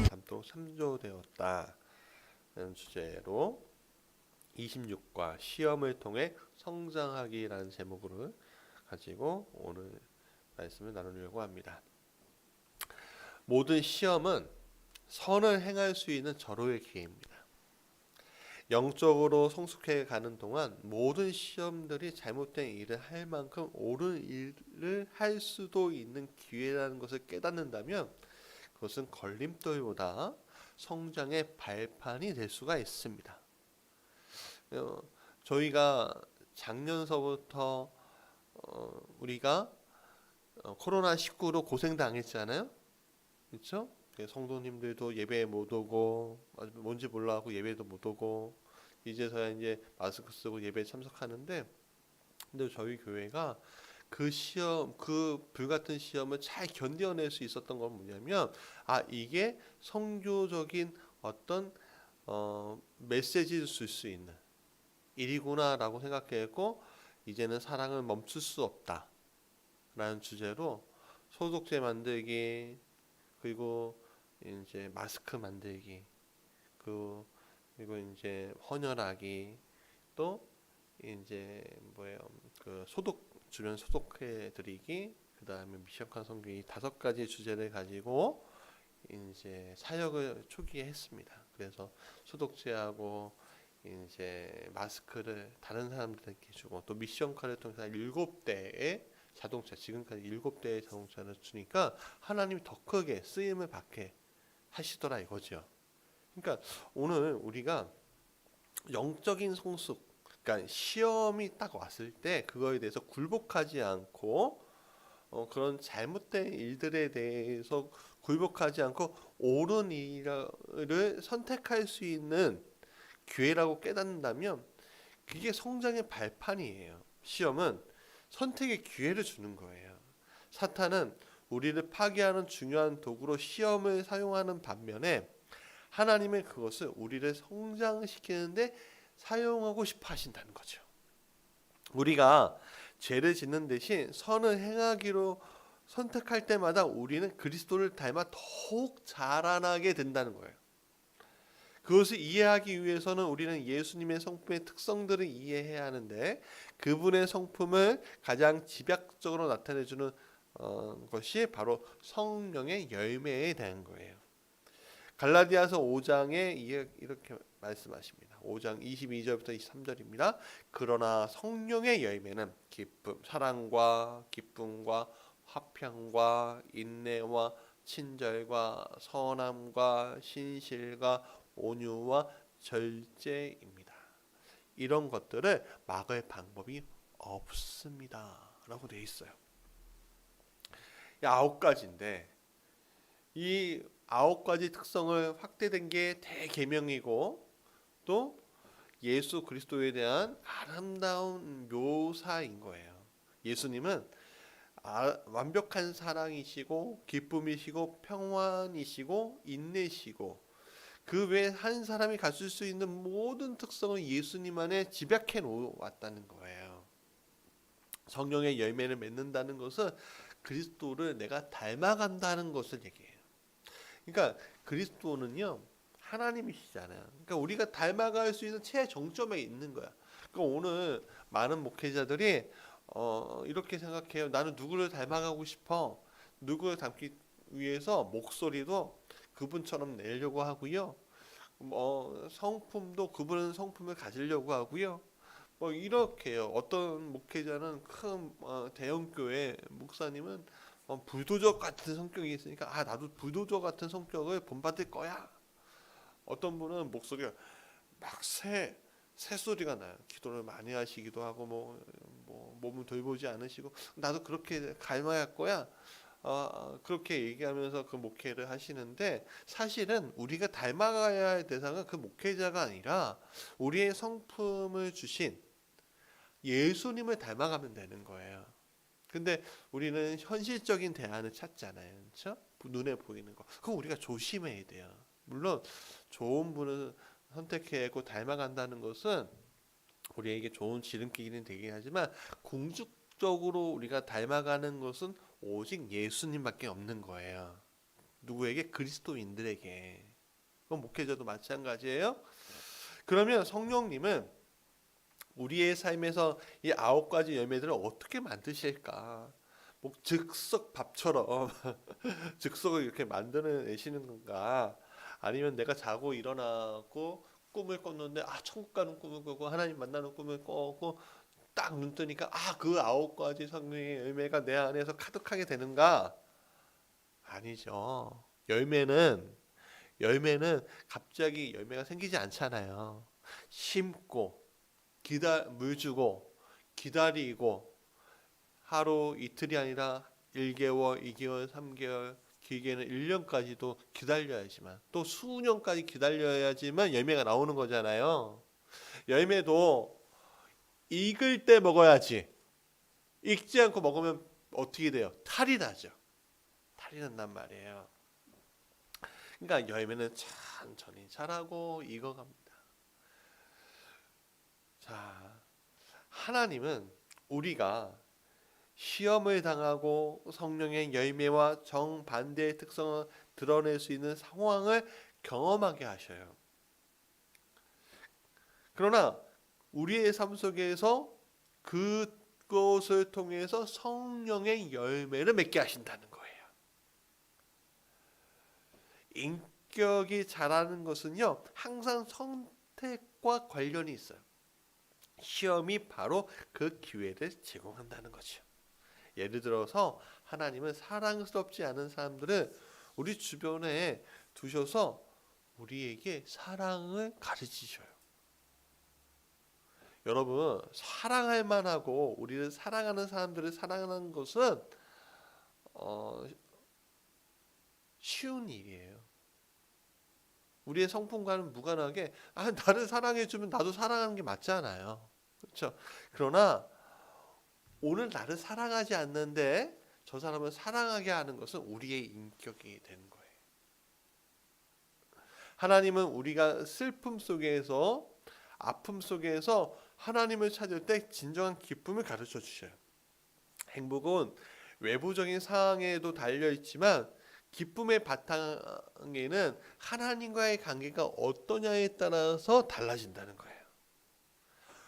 담도 3조 되었다 라는 주제로 26과 시험을 통해 성장하기라는 제목으로 가지고 오늘 말씀을 나누려고 합니다. 모든 시험은 선을 행할 수 있는 절호의 기회입니다. 영적으로 성숙해 가는 동안 모든 시험들이 잘못된 일을 할 만큼 옳은 일을 할 수도 있는 기회라는 것을 깨닫는다면 그것은 걸림돌보다 성장의 발판이 될 수가 있습니다. 저희가 작년서부터 우리가 코로나19로 고생당했잖아요. 그렇죠? 성도님들도 예배에 못 오고 뭔지 몰라하고 예배도 못 오고 이제서야 이제 마스크 쓰고 예배에 참석하는데, 근데 저희 교회가 그 시험, 그 불같은 시험을 잘 견뎌낼 수 있었던 건 뭐냐면, 이게 선교적인 어떤 메시지를 줄 수 있는 일이구나라고 생각했고, 이제는 사랑을 멈출 수 없다 라는 주제로 소독제 만들기, 그리고 이제 마스크 만들기, 그리고 이제 헌혈하기, 또 이제 그 주변 소독해 드리기, 그 다음에 미션칸 선교이 5가지 주제를 가지고 이제 사역을 초기에 했습니다. 그래서 소독제하고 이제 마스크를 다른 사람들에게 주고, 또 미션카를 통해서 7대의 자동차, 지금까지 7대의 자동차를 주니까 하나님이 더 크게 쓰임을 받게 하시더라 이거죠. 그러니까 오늘 우리가 영적인 성숙, 그러니까 시험이 딱 왔을 때 그거에 대해서 굴복하지 않고 그런 잘못된 일들에 대해서 굴복하지 않고 옳은 일을 선택할 수 있는 기회라고 깨닫는다면 그게 성장의 발판이에요. 시험은 선택의 기회를 주는 거예요. 사탄은 우리를 파괴하는 중요한 도구로 시험을 사용하는 반면에 하나님은 그것을 우리를 성장시키는데 사용하고 싶어 하신다는 거죠. 우리가 죄를 짓는 대신 선을 행하기로 선택할 때마다 우리는 그리스도를 닮아 더욱 자라나게 된다는 거예요. 그것을 이해하기 위해서는 우리는 예수님의 성품의 특성들을 이해해야 하는데, 그분의 성품을 가장 집약적으로 나타내주는 것이 바로 성령의 열매에 대한 거예요. 갈라디아서 5장에 이렇게 말씀하십니다. 5장 22절부터 23절입니다. 그러나 성령의 열매는 기쁨, 사랑과 기쁨과 화평과 인내와 친절과 선함과 신실과 온유와 절제입니다. 이런 것들을 막을 방법이 없습니다 라고 되어 있어요. 9가지인데 이 9가지 특성을 확대된 게 대계명이고, 또 예수 그리스도에 대한 아름다운 묘사인 거예요. 예수님은 완벽한 사랑이시고 기쁨이시고 평안이시고 인내시고, 그 외에 한 사람이 가질 수 있는 모든 특성을 예수님 안에 집약해 놓았다는 거예요. 성령의 열매를 맺는다는 것은 그리스도를 내가 닮아간다는 것을 얘기해요. 그러니까 그리스도는요 하나님이시잖아요. 그러니까 우리가 닮아갈 수 있는 최정점에 있는 거야. 그러니까 오늘 많은 목회자들이 이렇게 생각해요. 나는 누구를 닮아가고 싶어. 누구를 닮기 위해서 목소리도 그분처럼 내려고 하고요. 성품도 그분은 성품을 가지려고 하고요. 이렇게요. 어떤 목회자는 큰 대형 교회 목사님은 불도저 같은 성격이 있으니까 나도 불도저 같은 성격을 본받을 거야. 어떤 분은 목소리가 막 새소리가 나요. 기도를 많이 하시기도 하고 몸을 돌보지 않으시고 나도 그렇게 닮아야 할 거야. 그렇게 얘기하면서 그 목회를 하시는데, 사실은 우리가 닮아가야 할 대상은 그 목회자가 아니라 우리의 성품을 주신 예수님을 닮아가면 되는 거예요. 근데 우리는 현실적인 대안을 찾잖아요. 그렇죠? 눈에 보이는 거. 그거 우리가 조심해야 돼요. 물론 좋은 분을 선택하고 닮아간다는 것은 우리에게 좋은 지름길은 되긴 하지만, 궁극적으로 우리가 닮아가는 것은 오직 예수님밖에 없는 거예요. 누구에게? 그리스도인들에게. 그건 목회자도 마찬가지예요. 그러면 성령님은 우리의 삶에서 이 9가지 열매들을 어떻게 만드실까? 뭐 즉석 밥처럼 즉석을 이렇게 만들어내시는 건가? 아니면 내가 자고 일어나고 꿈을 꿨는데 천국 가는 꿈을 꾸고 하나님 만나는 꿈을 꿨고 딱 눈 뜨니까 그 9가지 성령의 열매가 내 안에서 가득하게 되는가? 아니죠. 열매는 갑자기 열매가 생기지 않잖아요. 심고 물 주고 기다리고 하루 이틀이 아니라 1개월, 2개월, 3개월, 길게는 1년까지도 기다려야지만 또 수년까지 기다려야지만 열매가 나오는 거잖아요. 열매도 익을 때 먹어야지. 익지 않고 먹으면 어떻게 돼요? 탈이 나죠. 탈이 난단 말이에요. 그러니까 열매는 천천히 자라고 익어갑니다. 자, 하나님은 우리가 시험을 당하고 성령의 열매와 정반대의 특성을 드러낼 수 있는 상황을 경험하게 하셔요. 그러나 우리의 삶 속에서 그것을 통해서 성령의 열매를 맺게 하신다는 거예요. 인격이 자라는 것은요, 항상 선택과 관련이 있어요. 시험이 바로 그 기회를 제공한다는 거죠. 예를 들어서 하나님은 사랑스럽지 않은 사람들을 우리 주변에 두셔서 우리에게 사랑을 가르치셔요. 여러분, 사랑할 만하고 우리를 사랑하는 사람들을 사랑하는 것은 쉬운 일이에요. 우리의 성품과는 무관하게 나를 사랑해주면 나도 사랑하는 게 맞잖아요. 그렇죠? 그러나 오늘 나를 사랑하지 않는데 저 사람을 사랑하게 하는 것은 우리의 인격이 되는 거예요. 하나님은 우리가 슬픔 속에서 아픔 속에서 하나님을 찾을 때 진정한 기쁨을 가르쳐 주셔요. 행복은 외부적인 상황에도 달려 있지만 기쁨의 바탕에는 하나님과의 관계가 어떠냐에 따라서 달라진다는 거예요.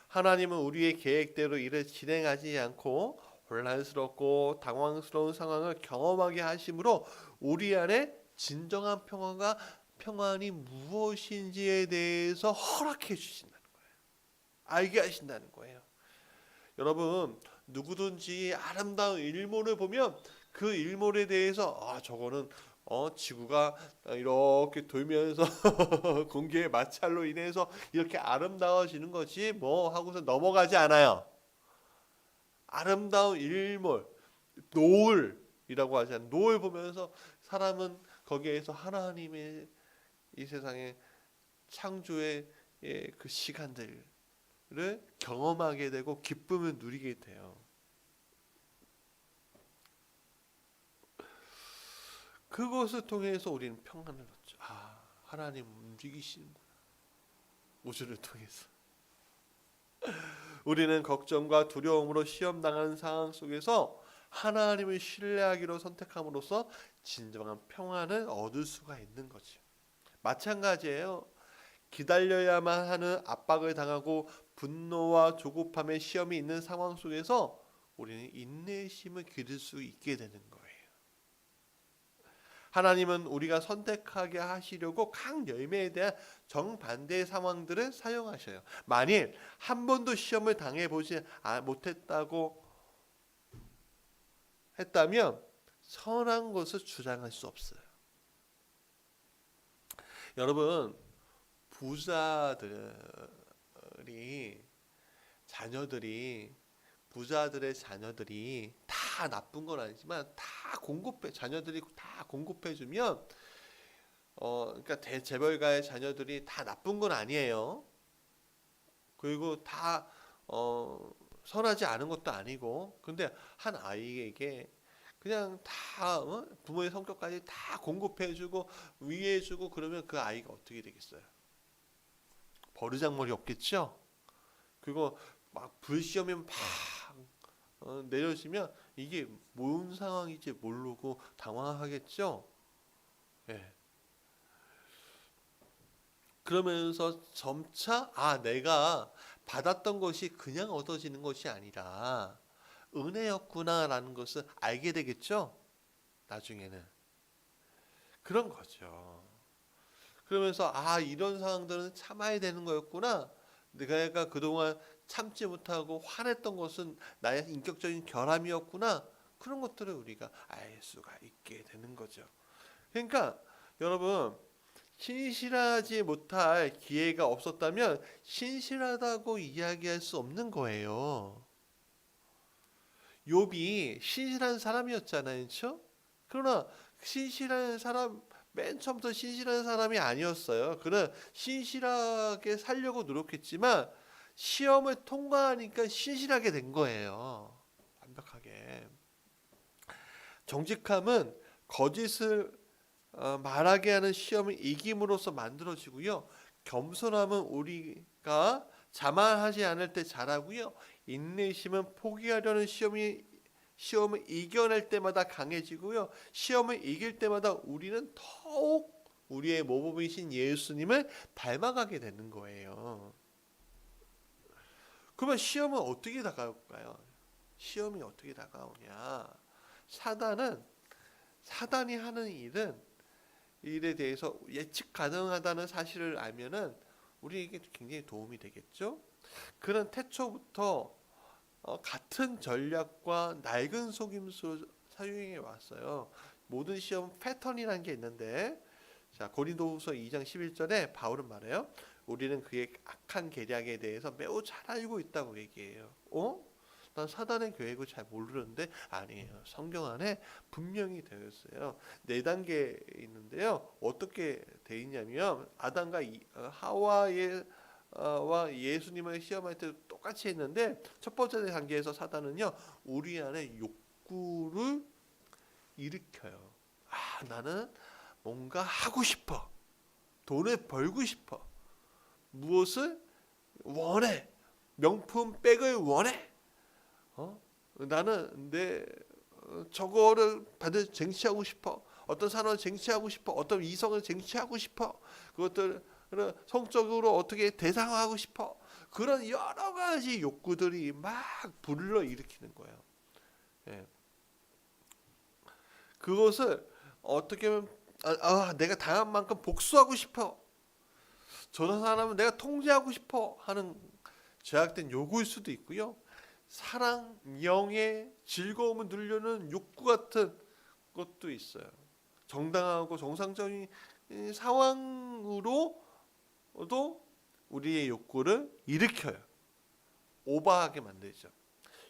하나님은 우리의 계획대로 일을 진행하지 않고 혼란스럽고 당황스러운 상황을 경험하게 하심으로 우리 안에 진정한 평안이 무엇인지에 대해서 허락해 주신다는 거예요. 알게 하신다는 거예요. 여러분, 누구든지 아름다운 일몰을 보면 그 일몰에 대해서 저거는 지구가 이렇게 돌면서 공기의 마찰로 인해서 이렇게 아름다워지는 거지 뭐 하고서 넘어가지 않아요. 아름다운 일몰, 노을이라고 하잖아요. 노을 보면서 사람은 거기에서 하나님의 이 세상의 창조의 그 시간들을 경험하게 되고 기쁨을 누리게 돼요. 그것을 통해서 우리는 평안을 얻죠. 하나님 움직이시는구나. 우주를 통해서. 우리는 걱정과 두려움으로 시험당하는 상황 속에서 하나님을 신뢰하기로 선택함으로써 진정한 평안을 얻을 수가 있는 거죠. 마찬가지예요. 기다려야만 하는 압박을 당하고 분노와 조급함의 시험이 있는 상황 속에서 우리는 인내심을 기를 수 있게 되는 거예요. 하나님은 우리가 선택하게 하시려고 각 열매에 대한 정반대의 상황들을 사용하셔요. 만일 한 번도 시험을 당해보지 못했다고 했다면 선한 것을 주장할 수 없어요. 여러분, 부자들의 자녀들이 다 나쁜 건 아니지만 자녀들이 다 공급해주면 그러니까 대재벌가의 자녀들이 다 나쁜 건 아니에요. 그리고 다 선하지 않은 것도 아니고, 근데 한 아이에게 그냥 다 부모의 성격까지 다 공급해주고 위해주고 그러면 그 아이가 어떻게 되겠어요? 버르장머리 없겠죠? 그리고 막 불시험이 막 내려지면 이게 뭔 상황인지 모르고 당황하겠죠? 예. 그러면서 점차 내가 받았던 것이 그냥 얻어지는 것이 아니라 은혜였구나라는 것을 알게 되겠죠. 나중에는 그런 거죠. 그러면서 이런 상황들은 참아야 되는 거였구나. 내가 그동안 참지 못하고 화냈던 것은 나의 인격적인 결함이었구나. 그런 것들을 우리가 알 수가 있게 되는 거죠. 그러니까 여러분, 신실하지 못할 기회가 없었다면 신실하다고 이야기할 수 없는 거예요. 욥이 신실한 사람이었잖아요, 그렇죠? 그러나 신실한 사람, 맨 처음부터 신실한 사람이 아니었어요. 그는 신실하게 살려고 노력했지만 시험을 통과하니까 신실하게 된 거예요. 완벽하게. 정직함은 거짓을 말하게 하는 시험을 이김으로써 만들어지고요. 겸손함은 우리가 자만하지 않을 때 잘하고요. 인내심은 포기하려는 시험을 이겨낼 때마다 강해지고요. 시험을 이길 때마다 우리는 더욱 우리의 모범이신 예수님을 닮아가게 되는 거예요. 그러면 시험은 어떻게 다가올까요? 시험이 어떻게 다가오냐? 사단이 하는 일에 대해서 예측 가능하다는 사실을 알면은 우리에게 굉장히 도움이 되겠죠. 그는 태초부터 같은 전략과 낡은 속임수를 사용해 왔어요. 모든 시험 패턴이라는 게 있는데, 자 고린도후서 2장 11절에 바울은 말해요. 우리는 그의 악한 계략에 대해서 매우 잘 알고 있다고 얘기해요. 난 사단의 계획을 잘 모르는데 아니에요. 성경 안에 분명히 되어 있어요. 4단계 있는데요. 어떻게 돼 있냐면 아담과 하와의 와 예수님을 시험할 때 똑같이 했는데 첫 번째 단계에서 사단은요 우리 안에 욕구를 일으켜요. 나는 뭔가 하고 싶어. 돈을 벌고 싶어. 무엇을 원해. 명품 백을 원해. 나는 내 저거를 쟁취하고 싶어. 어떤 산업을 쟁취하고 싶어. 어떤 이성을 쟁취하고 싶어. 그것들을 성적으로 어떻게 대상화하고 싶어. 그런 여러 가지 욕구들이 막 불러 일으키는 거예요. 예. 그것을 어떻게 하면 내가 당한 만큼 복수하고 싶어. 저 사람은 내가 통제하고 싶어 하는 제약된 요구일 수도 있고요. 사랑, 명예, 즐거움을 누리려는 욕구 같은 것도 있어요. 정당하고 정상적인 상황으로도 우리의 욕구를 일으켜요. 오버하게 만들죠.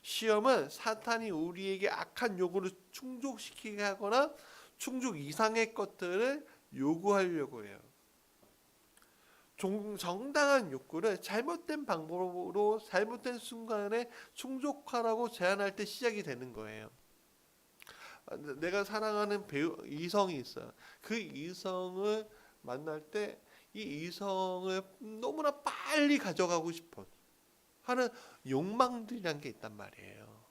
시험은 사탄이 우리에게 악한 요구를 충족시키게 하거나 충족 이상의 것들을 요구하려고 해요. 정당한 욕구를 잘못된 방법으로 잘못된 순간에 충족하라고 제안할 때 시작이 되는 거예요. 내가 사랑하는 이성이 있어요. 그 이성을 만날 때 이 이성을 너무나 빨리 가져가고 싶어 하는 욕망들이란 게 있단 말이에요.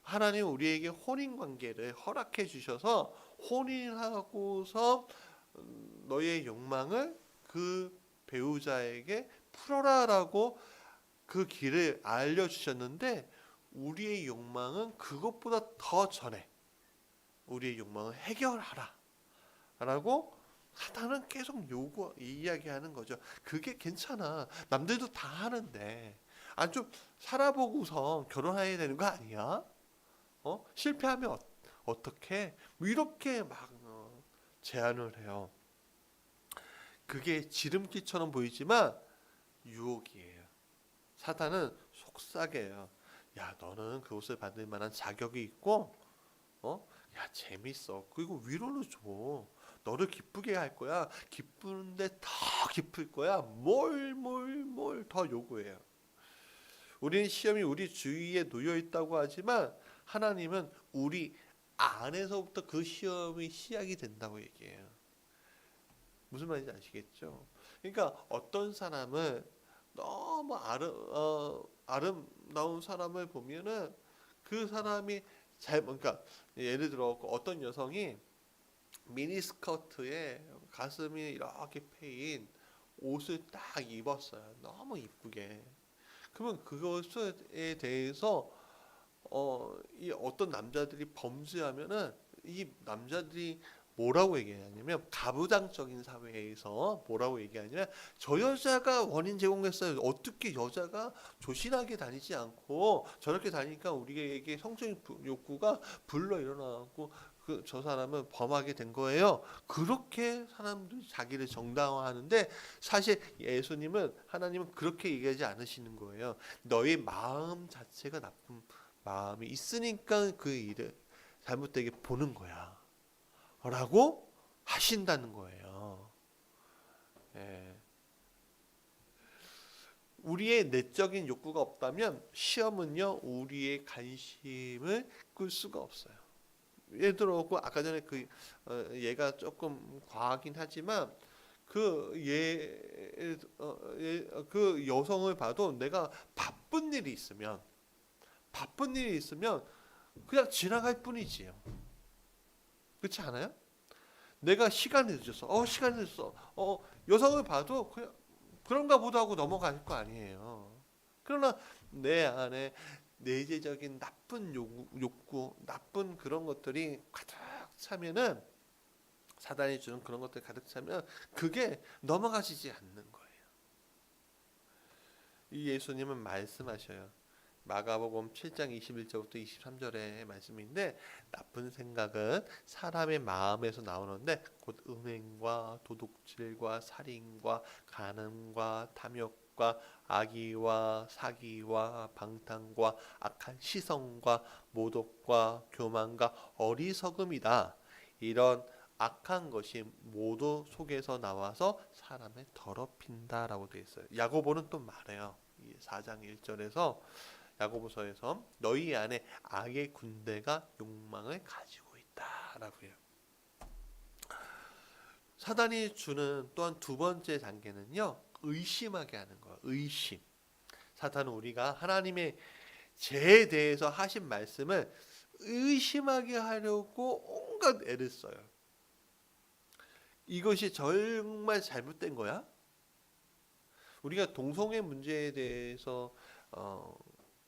하나님 우리에게 혼인관계를 허락해 주셔서 혼인하고서 너의 욕망을 그 배우자에게 풀어라라고 그 길을 알려주셨는데 우리의 욕망은 그것보다 더 전에 우리의 욕망을 해결하라 라고 사탄은 계속 이야기하는 거죠. 그게 괜찮아. 남들도 다 하는데 좀 살아보고서 결혼해야 되는 거 아니야? 실패하면 어떻게? 이렇게 막 제안을 해요. 그게 지름길처럼 보이지만 유혹이에요. 사탄은 속삭여요. 야, 너는 그것을 받을 만한 자격이 있고, 야, 재밌어. 그리고 위로를 줘. 너를 기쁘게 할 거야. 기쁘는데 더 기쁠 거야. 뭘 더 요구해요. 우리는 시험이 우리 주위에 놓여 있다고 하지만 하나님은 우리 안에서부터 그 시험이 시작이 된다고 얘기해요. 무슨 말인지 아시겠죠? 그러니까 어떤 사람은 너무 아름다운 사람을 보면은 그 사람이 그러니까 예를 들어 어떤 여성이 미니스커트에 가슴이 이렇게 패인 옷을 딱 입었어요. 너무 이쁘게. 그러면 그것에 대해서 이 어떤 남자들이 범죄하면은 이 남자들이 뭐라고 얘기하냐면 가부장적인 사회에서 뭐라고 얘기하냐면 저 여자가 원인 제공했어요. 어떻게 여자가 조신하게 다니지 않고 저렇게 다니니까 우리에게 성적인 욕구가 불러 일어나고 그 저 사람은 범하게 된 거예요. 그렇게 사람들이 자기를 정당화하는데 사실 예수님은 하나님은 그렇게 얘기하지 않으시는 거예요. 너의 마음 자체가 나쁜 마음이 있으니까 그 일을 잘못되게 보는 거야. 라고 하신다는 거예요. 예. 우리의 내적인 욕구가 없다면 시험은요 우리의 관심을 끌 수가 없어요. 예를 들어 아까 전에 얘가 조금 과하긴 하지만 그 여성을 봐도 내가 바쁜 일이 있으면 그냥 지나갈 뿐이지요. 그렇지 않아요? 내가 시간이 늦었어. 시간이 늦었어. 여성을 봐도 그냥 그런가 보다 하고 넘어갈 거 아니에요. 그러나 내 안에 내재적인 나쁜 욕구, 나쁜 그런 것들이 가득 차면은 사단이 주는 그런 것들이 가득 차면 그게 넘어가지지 않는 거예요. 이 예수님은 말씀하셔요. 마가복음 7장 21절부터 23절의 말씀인데 나쁜 생각은 사람의 마음에서 나오는데 곧 음행과 도둑질과 살인과 간음과 탐욕과 악의와 사기와 방탕과 악한 시선과 모독과 교만과 어리석음이다. 이런 악한 것이 모두 속에서 나와서 사람을 더럽힌다라고 되어 있어요. 야고보는 또 말해요. 4장 1절에서 야고보서에서 너희 안에 악의 군대가 욕망을 가지고 있다라고 해요. 사단이 주는 또한 두 번째 단계는요. 의심하게 하는 거예요. 의심. 사단은 우리가 하나님의 죄에 대해서 하신 말씀을 의심하게 하려고 온갖 애를 써요. 이것이 정말 잘못된 거야? 우리가 동성애 문제에 대해서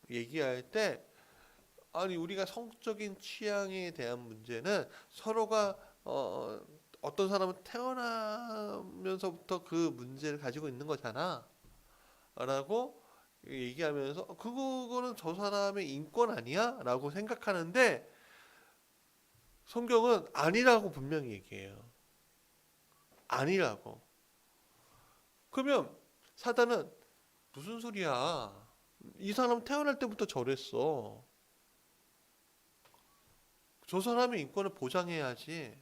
얘기할 때 아니 우리가 성적인 취향에 대한 문제는 서로가 어떤 사람은 태어나면서부터 그 문제를 가지고 있는 거잖아 라고 얘기하면서 그거는 저 사람의 인권 아니야? 라고 생각하는데 성경은 아니라고 분명히 얘기해요. 아니라고. 그러면 사단은 무슨 소리야? 이 사람 태어날 때부터 저랬어. 저 사람의 인권을 보장해야지.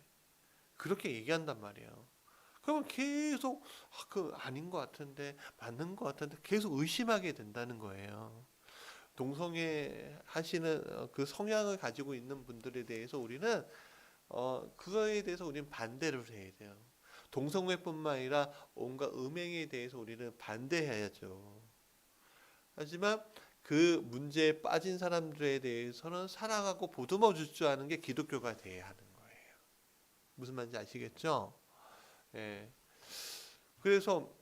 그렇게 얘기한단 말이에요. 그러면 계속 아닌 것 같은데 맞는 것 같은데 계속 의심하게 된다는 거예요. 동성애 하시는 그 성향을 가지고 있는 분들에 대해서 우리는 그거에 대해서 우리는 반대를 해야 돼요. 동성애뿐만 아니라 온갖 음행에 대해서 우리는 반대해야죠. 하지만 그 문제에 빠진 사람들에 대해서는 사랑하고 보듬어 줄 줄 아는 게 기독교가 돼야 하는 거예요. 무슨 말인지 아시겠죠? 예. 그래서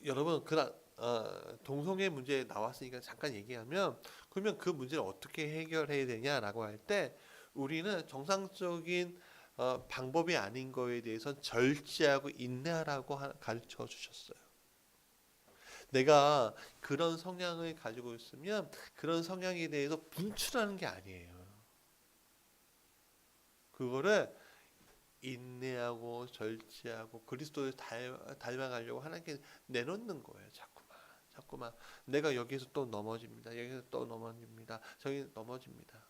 여러분 동성애 문제 나왔으니까 잠깐 얘기하면 그러면 그 문제를 어떻게 해결해야 되냐라고 할 때 우리는 정상적인 방법이 아닌 거에 대해서는 절제하고 인내하라고 가르쳐 주셨어요. 내가 그런 성향을 가지고 있으면 그런 성향에 대해서 분출하는 게 아니에요. 그거를 인내하고 절제하고 그리스도를 닮아가려고 하나님께 내놓는 거예요. 자꾸만 내가 여기서 또 넘어집니다. 여기서 또 넘어집니다. 저기 넘어집니다.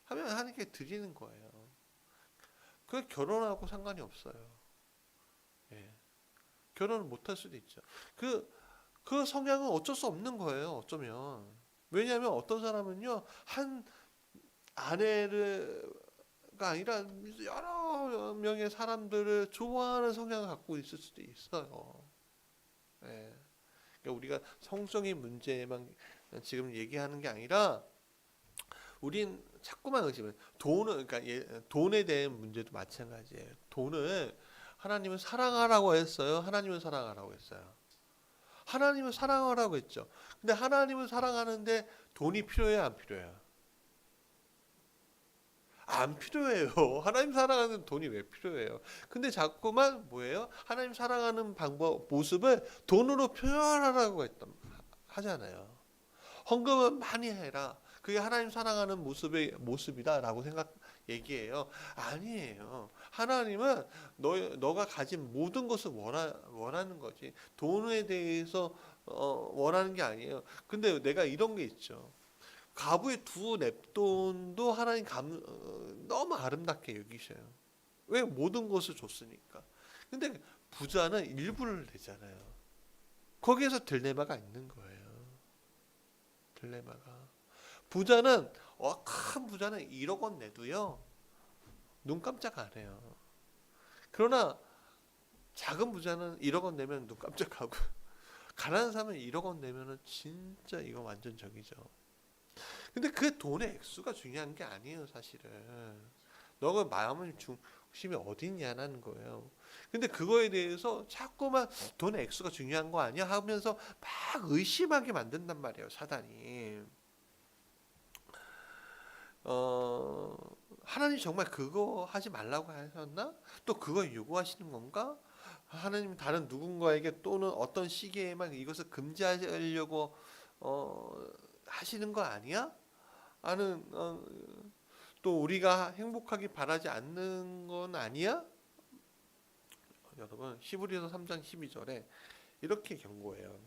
하면 하나님께 드리는 거예요. 그 결혼하고 상관이 없어요. 예. 결혼을 못할 수도 있죠. 그 성향은 어쩔 수 없는 거예요. 어쩌면. 왜냐하면 어떤 사람은요 한 아내가 아니라 여러 명의 사람들을 좋아하는 성향을 갖고 있을 수도 있어요. 예. 그러니까 우리가 성적인 문제만 지금 얘기하는 게 아니라 우린 자꾸만 의심을. 돈은 그러니까 돈에 대한 문제도 마찬가지예요. 돈을 하나님은 사랑하라고 했어요. 하나님은 사랑하라고 했어요. 하나님은 사랑하라고 했죠. 근데 하나님은 사랑하는데 돈이 필요해요, 안 필요해요? 안 필요해요. 하나님 사랑하는 돈이 왜 필요해요? 근데 자꾸만 뭐예요? 하나님 사랑하는 방법, 모습을 돈으로 표현하라고 하잖아요. 헌금은 많이 해라. 그게 하나님 사랑하는 모습이다라고 얘기해요. 아니에요. 하나님은 너가 가진 모든 것을 원하는 거지. 돈에 대해서 원하는 게 아니에요. 근데 내가 이런 게 있죠. 가부의 두 냅돈도 하나님 너무 아름답게 여기셔요. 왜? 모든 것을 줬으니까. 근데 부자는 일부를 내잖아요. 거기에서 딜레마가 있는 거예요. 딜레마가. 부자는 큰 부자는 1억 원 내도요. 눈 깜짝 안 해요. 그러나 작은 부자는 1억 원 내면 눈 깜짝하고 가난한 사람은 1억 원 내면은 진짜 이거 완전 적이죠. 근데 그 돈의 액수가 중요한 게 아니에요, 사실은. 너가 마음의 중심이 어딨냐는 거예요. 근데 그거에 대해서 자꾸만 돈의 액수가 중요한 거 아니야 하면서 막 의심하게 만든단 말이에요, 사단이. 하나님 정말 그거 하지 말라고 하셨나? 또 그걸 요구하시는 건가? 하나님 다른 누군가에게 또는 어떤 시기에만 이것을 금지하려고 하시는 거 아니야? 아는 또 우리가 행복하기 바라지 않는 건 아니야? 여러분 히브리서 3장 12절에 이렇게 경고해요.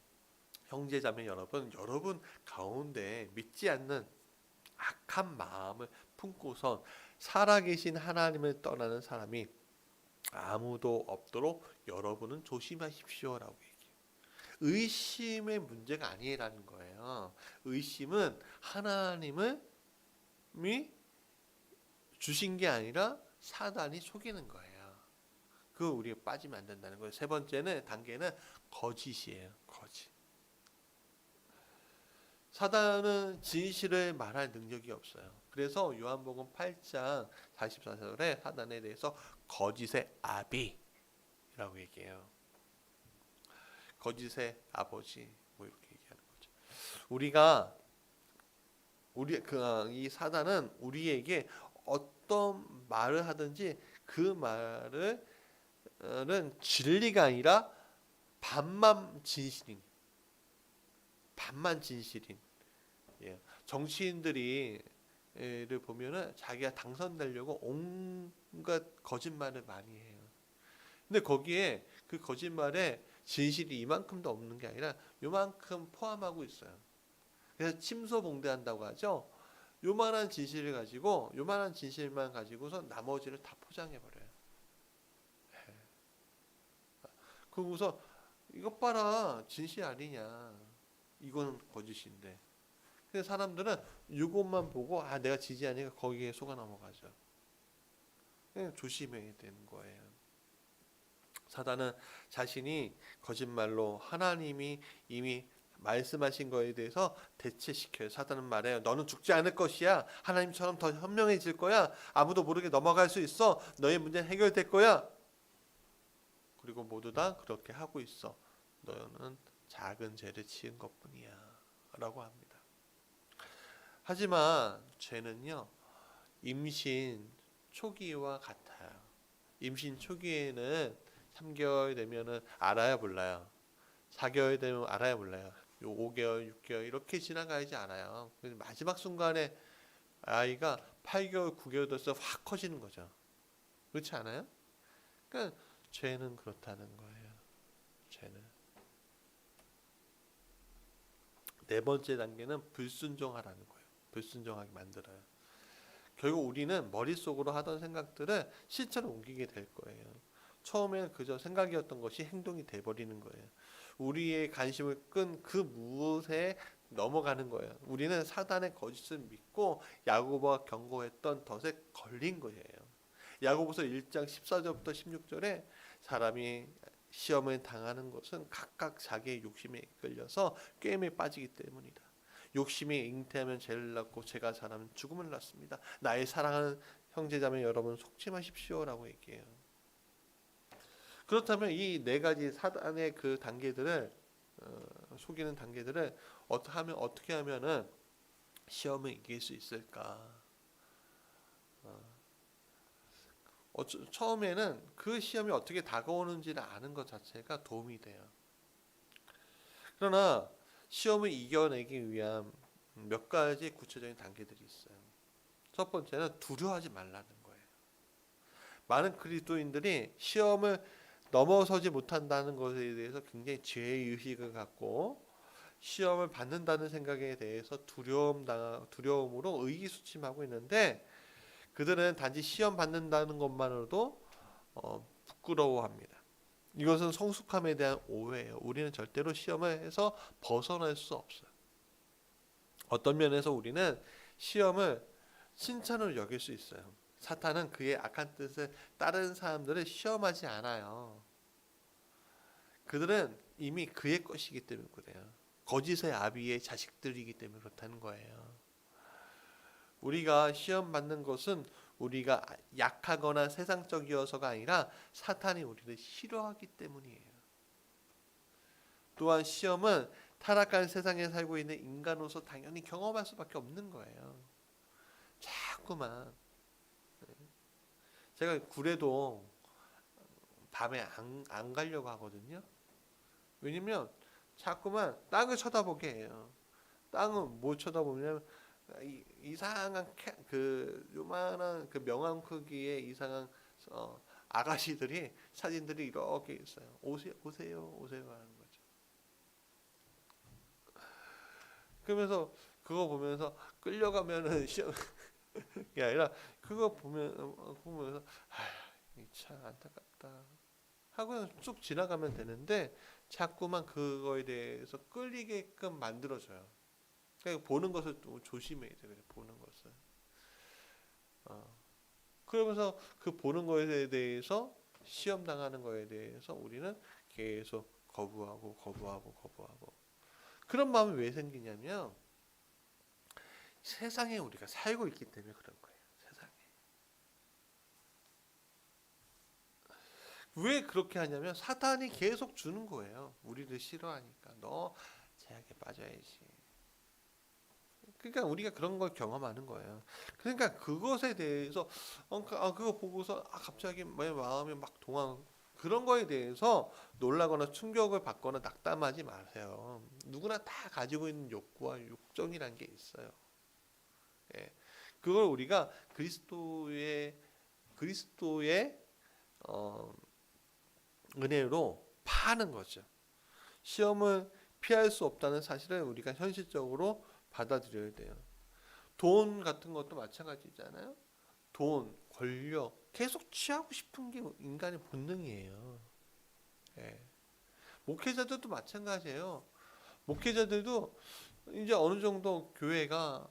형제자매 여러분 가운데 믿지 않는 악한 마음을 품고선 살아계신 하나님을 떠나는 사람이 아무도 없도록 여러분은 조심하십시오라고 얘기해요. 의심의 문제가 아니라는 거예요. 의심은 하나님이 주신 게 아니라 사단이 속이는 거예요. 그 우리가 빠지면 안 된다는 거예요. 세 번째는 단계는 거짓이에요. 거짓. 사단은 진실을 말할 능력이 없어요. 그래서 요한복음 8장 44절에 사단에 대해서 거짓의 아비라고 얘기해요. 거짓의 아버지 뭐 이렇게 얘기하는 거죠. 이 사단은 우리에게 어떤 말을 하든지 그 말은 진리가 아니라 반만 진실인. 예. 정치인들이 를 보면은 자기가 당선되려고 온갖 거짓말을 많이 해요. 근데 거기에 그 거짓말에 진실이 이만큼도 없는 게 아니라 요만큼 포함하고 있어요. 그래서 침소봉대한다고 하죠. 요만한 진실만 가지고서 나머지를 다 포장해 버려요. 그러고서 이것 봐라 진실 아니냐. 이거는 거짓인데. 근데 사람들은 이것만 보고 내가 지지하니까 거기에 속아 넘어가죠. 그냥 조심해야 되는 거예요. 사단은 자신이 거짓말로 하나님이 이미 말씀하신 거에 대해서 대체시켜요. 사단은 말해요. 너는 죽지 않을 것이야. 하나님처럼 더 현명해질 거야. 아무도 모르게 넘어갈 수 있어. 너의 문제는 해결될 거야. 그리고 모두 다 그렇게 하고 있어. 너는 작은 죄를 지은 것뿐이야. 라고 합니다. 하지만 죄는요. 임신 초기와 같아요. 임신 초기에는 3개월 되면은 알아야 몰라요. 4개월 되면 알아야 몰라요. 5개월, 6개월 이렇게 지나가지 않아요. 마지막 순간에 아이가 8개월, 9개월 돼서 확 커지는 거죠. 그렇지 않아요? 그러니까 죄는 그렇다는 거예요. 죄는. 네 번째 단계는 불순종하라는 거예요. 불순종하게 만들어요. 결국 우리는 머릿속으로 하던 생각들을 실체로 옮기게 될 거예요. 처음에는 그저 생각이었던 것이 행동이 돼버리는 거예요. 우리의 관심을 끈 그 무엇에 넘어가는 거예요. 우리는 사단의 거짓을 믿고 야고보가 경고했던 덫에 걸린 거예요. 야고보서 1장 14절부터 16절에 사람이 시험을 당하는 것은 각각 자기의 욕심에 이끌려서 꾀임에 빠지기 때문이다. 욕심이 잉태하면 죄를 낳고 죄가 자라면 죽음을 낳습니다. 나의 사랑하는 형제자매 여러분 속지 마십시오라고 얘기해요. 그렇다면 이 네 가지 사단의 그 단계들을 속이는 단계들을 어떻게 하면은 시험을 이길 수 있을까? 처음에는 그 시험이 어떻게 다가오는지를 아는 것 자체가 도움이 돼요. 그러나 시험을 이겨내기 위한 몇 가지 구체적인 단계들이 있어요. 첫 번째는 두려워하지 말라는 거예요. 많은 그리스도인들이 시험을 넘어서지 못한다는 것에 대해서 굉장히 죄의식을 갖고 시험을 받는다는 생각에 대해서 두려움으로 의기소침하고 있는데, 그들은 단지 시험 받는다는 것만으로도 부끄러워합니다. 이것은 성숙함에 대한 오해예요. 우리는 절대로 시험을 해서 벗어날 수 없어요. 어떤 면에서 우리는 시험을 칭찬으로 여길 수 있어요. 사탄은 그의 악한 뜻을 따르는 사람들을 시험하지 않아요. 그들은 이미 그의 것이기 때문에 그래요. 거짓의 아비의 자식들이기 때문에 그렇다는 거예요. 우리가 시험 받는 것은 우리가 약하거나 세상적이어서가 아니라 사탄이 우리를 싫어하기 때문이에요. 또한 시험은 타락한 세상에 살고 있는 인간으로서 당연히 경험할 수밖에 없는 거예요. 자꾸만 제가 굴에도 밤에 안 가려고 하거든요. 왜냐면 자꾸만 땅을 쳐다보게 해요. 땅은 뭘 쳐다보냐면 이상한 그 요만한 그 명암 크기의 이상한 아가씨들이 사진들이 이렇게 있어요. 오세요 하는 거죠. 그러면서 그거 보면서 끌려가면은 시험 게 아니라 그거 보면서 참 안타깝다 하고 쭉 지나가면 되는데 자꾸만 그거에 대해서 끌리게끔 만들어줘요. 그러니까 보는 것을 또 조심해야 돼요. 보는 것을. 그러면서 그 보는 것에 대해서 시험 당하는 것에 대해서 우리는 계속 거부하고. 그런 마음이 왜 생기냐면 세상에 우리가 살고 있기 때문에 그런 거예요. 세상에. 왜 그렇게 하냐면 사탄이 계속 주는 거예요. 우리를 싫어하니까. 너 제약에 빠져야지. 그러니까 우리가 그런 걸 경험하는 거예요. 그러니까 그것에 대해서 그거 보고서 갑자기 마음이 막 그런 거에 대해서 놀라거나 충격을 받거나 낙담하지 마세요. 누구나 다 가지고 있는 욕구와 욕정이란 게 있어요. 예. 그걸 우리가 그리스도의 은혜로 파는 거죠. 시험을 피할 수 없다는 사실을 우리가 현실적으로 받아들여야 돼요. 돈 같은 것도 마찬가지잖아요. 돈, 권력 계속 취하고 싶은 게 인간의 본능이에요. 예. 목회자들도 마찬가지예요. 목회자들도 이제 어느 정도 교회가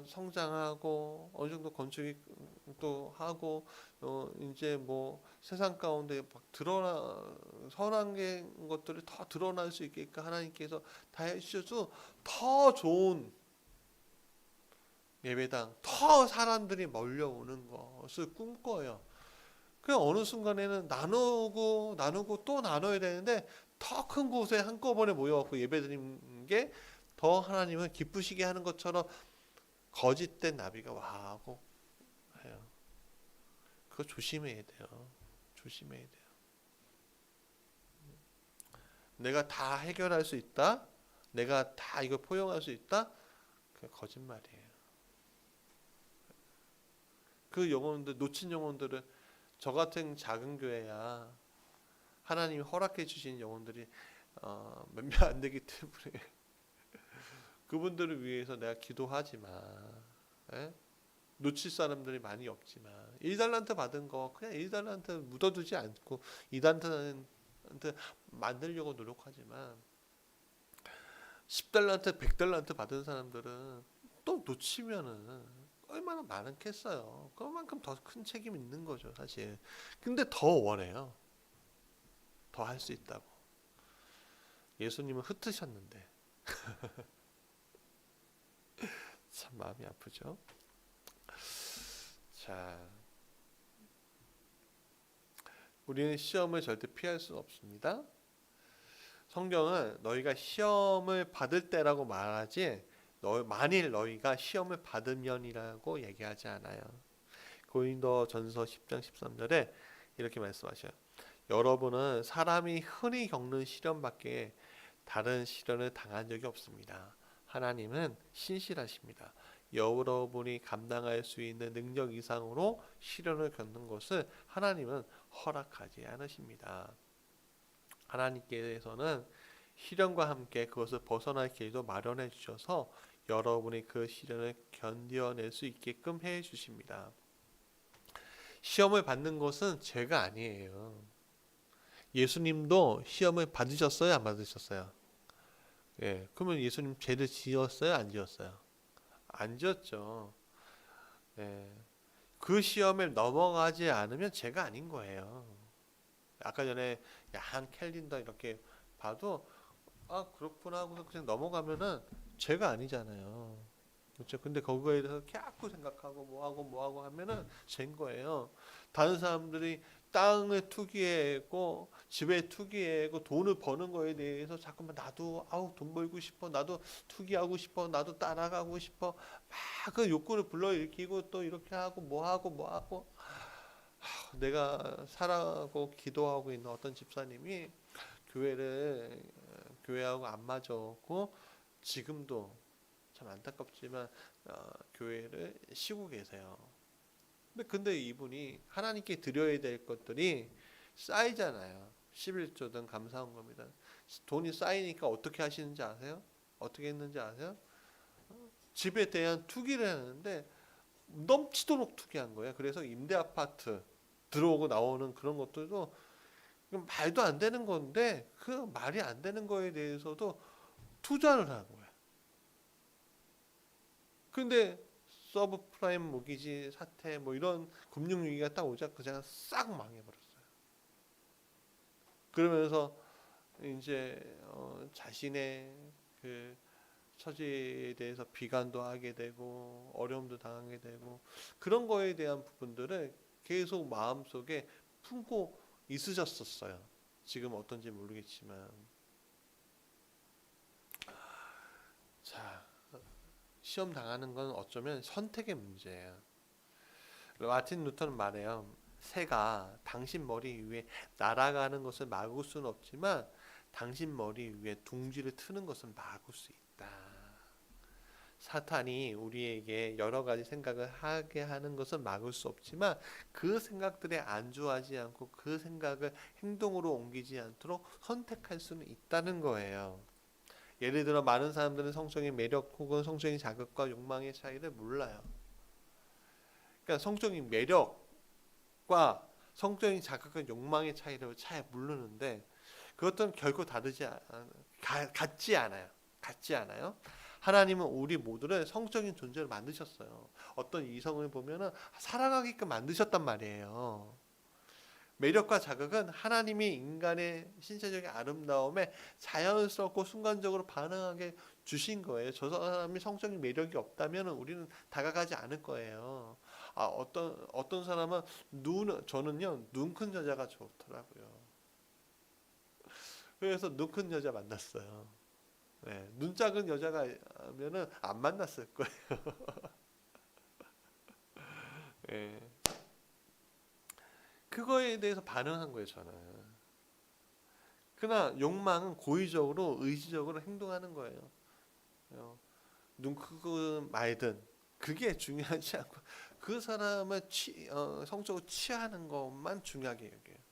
성장하고 어느 정도 건축이 또 하고 이제 뭐 세상 가운데 막 선한 것들이 더 드러날 수 있게끔 하나님께서 다 해주셔서 더 좋은 예배당, 더 사람들이 몰려오는 것을 꿈꿔요. 그 어느 순간에는 나누고 또 나눠야 되는데 더 큰 곳에 한꺼번에 모여갖고 예배드리는 게 더 하나님을 기쁘시게 하는 것처럼 거짓된 나비가 와하고 해요. 그거 조심해야 돼요. 조심해야 돼요. 내가 다 해결할 수 있다. 내가 다 이걸 포용할 수 있다. 그게 거짓말이에요. 그 영혼들, 놓친 영혼들은 저 같은 작은 교회야 하나님이 허락해 주신 영혼들이 몇몇 안 되기 때문에 그분들을 위해서 내가 기도하지만 놓칠 사람들이 많이 없지만 1달란트 받은 거 그냥 1달란트 묻어두지 않고 2달란트 만들려고 노력하지만 10달란트 100달란트 받은 사람들은 또 놓치면은 얼마나 많겠어요. 그만큼 더 큰 책임이 있는 거죠 사실. 근데 더 원해요. 더 할 수 있다고. 예수님은 흩으셨는데 참 마음이 아프죠. 자, 우리는 시험을 절대 피할 수 없습니다. 성경은 너희가 시험을 받을 때라고 말하지 만일 너희가 시험을 받으면이라고 얘기하지 않아요. 고린도전서 10장 13절에 이렇게 말씀하셔요. 여러분은 사람이 흔히 겪는 시련밖에 다른 시련을 당한 적이 없습니다. 하나님은 신실하십니다. 여러분이 감당할 수 있는 능력 이상으로 시련을 겪는 것을 하나님은 허락하지 않으십니다. 하나님께서는 시련과 함께 그것을 벗어날 길도 마련해 주셔서 여러분이 그 시련을 견뎌낼 수 있게끔 해 주십니다. 시험을 받는 것은 죄가 아니에요. 예수님도 시험을 받으셨어요, 안 받으셨어요? 예, 그러면 예수님 죄를 지었어요, 안 지었어요? 안 지었죠. 예, 그 시험에 넘어가지 않으면 죄가 아닌 거예요. 아까 전에 야한 캘린더 이렇게 봐도 아 그렇구나 하고서 그냥 넘어가면은 죄가 아니잖아요. 그렇죠. 근데 거기에 대해서 자꾸 생각하고 뭐하고 하면은 죄인 거예요. 다른 사람들이 땅을 투기했고 집에 투기했고 돈을 버는 거에 대해서 자꾸만 나도 아우 돈 벌고 싶어, 나도 투기하고 싶어, 나도 따라가고 싶어, 막 그 욕구를 불러일으키고 또 이렇게 하고 뭐하고 내가 살아가고 기도하고 있는 어떤 집사님이 교회하고 안 맞았고 지금도 참 안타깝지만 교회를 쉬고 계세요. 근데 이분이 하나님께 드려야 될 것들이 쌓이잖아요. 11조든 감사한 겁니다. 돈이 쌓이니까 어떻게 하시는지 아세요? 어떻게 했는지 아세요? 집에 대한 투기를 하는데 넘치도록 투기한 거예요. 그래서 임대 아파트 들어오고 나오는 그런 것들도 말도 안 되는 건데 그 말이 안 되는 거에 대해서도 투자를 하는 거예요. 근데 서브프라임 모기지 사태 뭐 이런 금융 위기가 딱 오자 그냥 싹 망해버렸어요. 그러면서 이제 자신의 그 처지에 대해서 비관도 하게 되고 어려움도 당하게 되고 그런 거에 대한 부분들을 계속 마음속에 품고 있으셨었어요. 지금 어떤지 모르겠지만 자 시험 당하는 건 어쩌면 선택의 문제예요. 마틴 루터는 말해요. 새가 당신 머리 위에 날아가는 것을 막을 수는 없지만 당신 머리 위에 둥지를 트는 것은 막을 수 있다. 사탄이 우리에게 여러 가지 생각을 하게 하는 것은 막을 수 없지만 그 생각들에 안주하지 않고 그 생각을 행동으로 옮기지 않도록 선택할 수는 있다는 거예요. 예를 들어 많은 사람들은 성적인 매력 혹은 성적인 자극과 욕망의 차이를 몰라요. 그러니까 성적인 매력과 성적인 자극과 욕망의 차이를 잘 모르는데 그것들은 결코 같지 않아요. 같지 않아요. 하나님은 우리 모두를 성적인 존재로 만드셨어요. 어떤 이성을 보면은 살아가게끔 만드셨단 말이에요. 매력과 자극은 하나님이 인간의 신체적인 아름다움에 자연스럽고 순간적으로 반응하게 주신 거예요. 저 사람이 성적인 매력이 없다면 우리는 다가가지 않을 거예요. 어떤 사람은 저는요 눈 큰 여자가 좋더라고요. 그래서 눈 큰 여자 만났어요. 네, 눈 작은 여자가 하면은 안 만났을 거예요. 네. 그거에 대해서 반응한 거예요, 저는. 그러나 욕망은 고의적으로 의지적으로 행동하는 거예요. 눈 크고 말든 그게 중요하지 않고 그 사람을 성적으로 취하는 것만 중요하게 여겨요.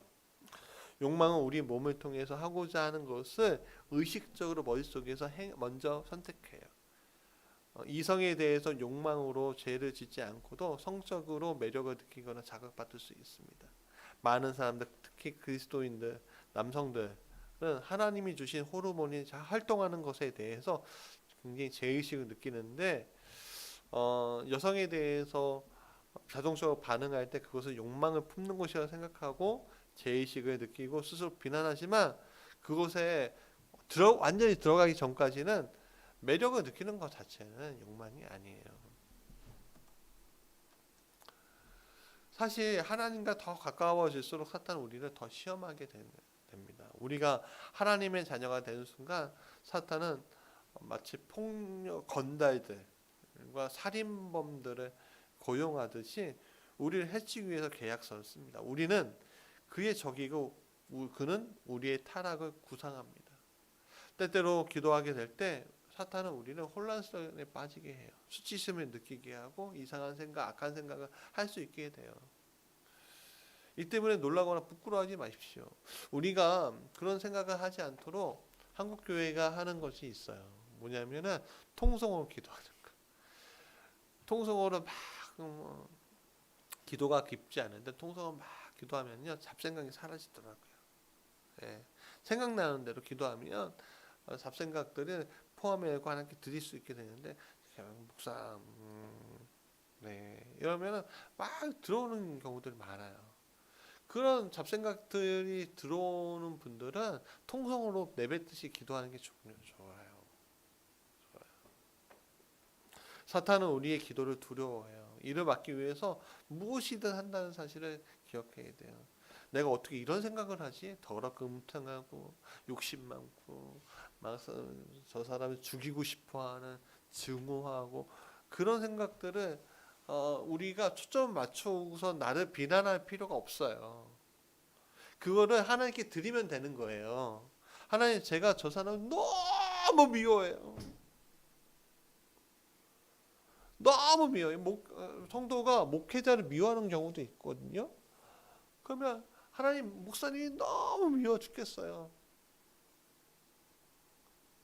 욕망은 우리 몸을 통해서 하고자 하는 것을 의식적으로 머릿속에서 먼저 선택해요. 이성에 대해서 욕망으로 죄를 짓지 않고도 성적으로 매력을 느끼거나 자극받을 수 있습니다. 많은 사람들, 특히 그리스도인들, 남성들은 하나님이 주신 호르몬이 활동하는 것에 대해서 굉장히 죄의식을 느끼는데 여성에 대해서 자동적으로 반응할 때 그것을 욕망을 품는 것이라고 생각하고 죄의식을 느끼고 스스로 비난하지만 그곳에 완전히 들어가기 전까지는 매력을 느끼는 것 자체는 욕망이 아니에요. 사실 하나님과 더 가까워질수록 사탄은 우리를 더 시험하게 됩니다. 우리가 하나님의 자녀가 되는 순간 사탄은 마치 폭력 건달들과 살인범들을 고용하듯이 우리를 해치기 위해서 계약서를 씁니다. 우리는 그의 적이고 그는 우리의 타락을 구상합니다. 때때로 기도하게 될 때 사탄은 우리를 혼란스러움에 빠지게 해요. 수치심을 느끼게 하고 이상한 생각, 악한 생각을 할 수 있게 돼요. 이 때문에 놀라거나 부끄러워하지 마십시오. 우리가 그런 생각을 하지 않도록 한국 교회가 하는 것이 있어요. 뭐냐면은 통성으로 기도하는 거. 통성으로 막 기도가 깊지 않은데 통성으로 막 기도하면요 잡생각이 사라지더라고요. 예. 생각나는 대로 기도하면 잡생각들을 포함해서 하나님께 드릴 수 있게 되는데 목사 네 이러면은 막 들어오는 경우들이 많아요. 그런 잡생각들이 들어오는 분들은 통성으로 내뱉듯이 기도하는 게 좋아요. 사탄은 우리의 기도를 두려워해요. 이를 막기 위해서 무엇이든 한다는 사실을 기억해야 돼요. 내가 어떻게 이런 생각을 하지? 더럽고 음탕하고 욕심 많고 막 저 사람을 죽이고 싶어하는 증오하고 그런 생각들을 우리가 초점 맞추고서 나를 비난할 필요가 없어요. 그거를 하나님께 드리면 되는 거예요. 하나님 제가 저 사람 너무 미워해요. 너무 미워요. 성도가 목회자를 미워하는 경우도 있거든요. 그러면 하나님 목사님이 너무 미워 죽겠어요.